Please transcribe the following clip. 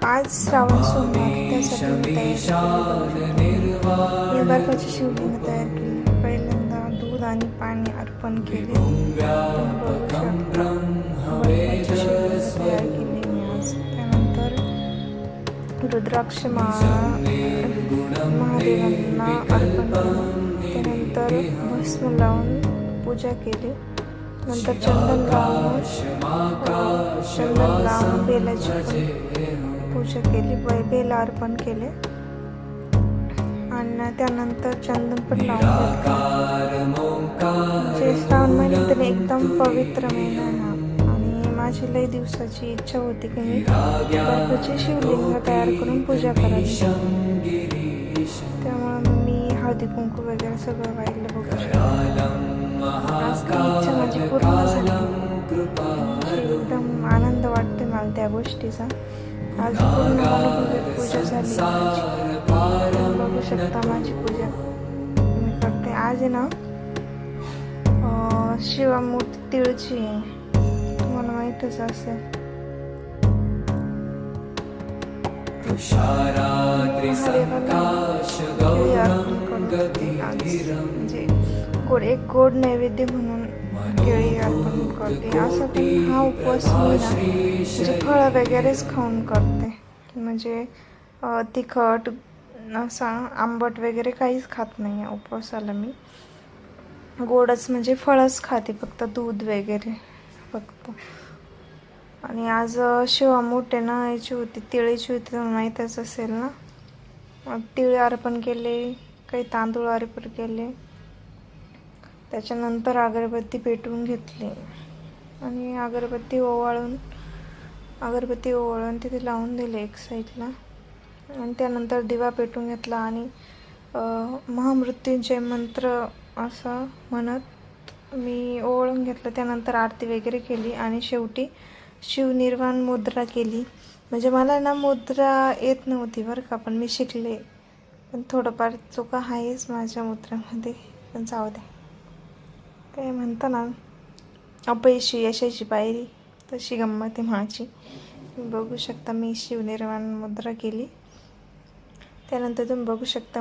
आज श्रावण सोमवार, त्यासाठी मी बर्फाची शिवलिंग तयार केली. पहिल्यांदा दूध आणि पाणी अर्पण केले. बर्फाची शिवलिंग तयार केली मी आज. त्यानंतर रुद्राक्ष महादेवांना अर्पण केलं. त्यानंतर भस्म लावून पूजा केली. नंतर चंदन लावून बेलाची पूजा केली, बेल अर्पण केले आणि त्यानंतर चंदन पण लावून घेतले. श्रावण महिन्यात एकदम पवित्र महिना आहे हा आणि माझी लई दिवसाची इच्छा होती की मी बर्फाची शिवलिंग तयार करून पूजा करावी. त्यामुळे मी हळदी कुंकू वगैरे सगळं वाहिलं. बघू आज ती इच्छा माझी पूर्ण झाली. एकदम आनंद वाटते मला त्या गोष्टीचा. आज पूर्ण मनोभावे पूजा झाली. बघू शकता माझी पूजा मी करते. आज आहे ना शिवामूर्ती तिळची आहे, तुम्हाला माहीतच असेल. म्हणजे गोड नैवेद्य म्हणून केळी अर्पण करते. असं पण हा उपवास म्हणजे फळं वगैरेच खाऊन करते. म्हणजे तिखट असा आंबट वगैरे काहीच खात नाही या उपवासाला मी. गोडच म्हणजे फळच खाते, फक्त दूध वगैरे फक्त. आणि आज शिवामूठ आहे ना, याची होती तिळीची होती, तुम्हाला माहीतच असेल ना. तिळ अर्पण केले, काही तांदूळ अर्पण केले. त्याच्यानंतर अगरबत्ती पेटवून घेतली आणि अगरबत्ती ओवाळून तिथे लावून दिले एक साईडला. आणि त्यानंतर दिवा पेटवून घेतला आणि महामृत्युंजय मंत्र असं म्हणत मी ओवाळून घेतलं. त्यानंतर आरती वगैरे केली आणि शेवटी शिवनिर्वाण मुद्रा केली. म्हणजे मला ना मुद्रा येत नव्हती बरं का, पण मी शिकले. पण थोडंफार चुका आहेच माझ्या मुद्रामध्ये, पण जाऊ दे. काय म्हणता ना, अपयशी यशाची पायरी, तशी गंमत आहे माझी. बघू शकता मी शिवनिर्वाण मुद्रा केली. त्यानंतर तुम्ही बघू शकता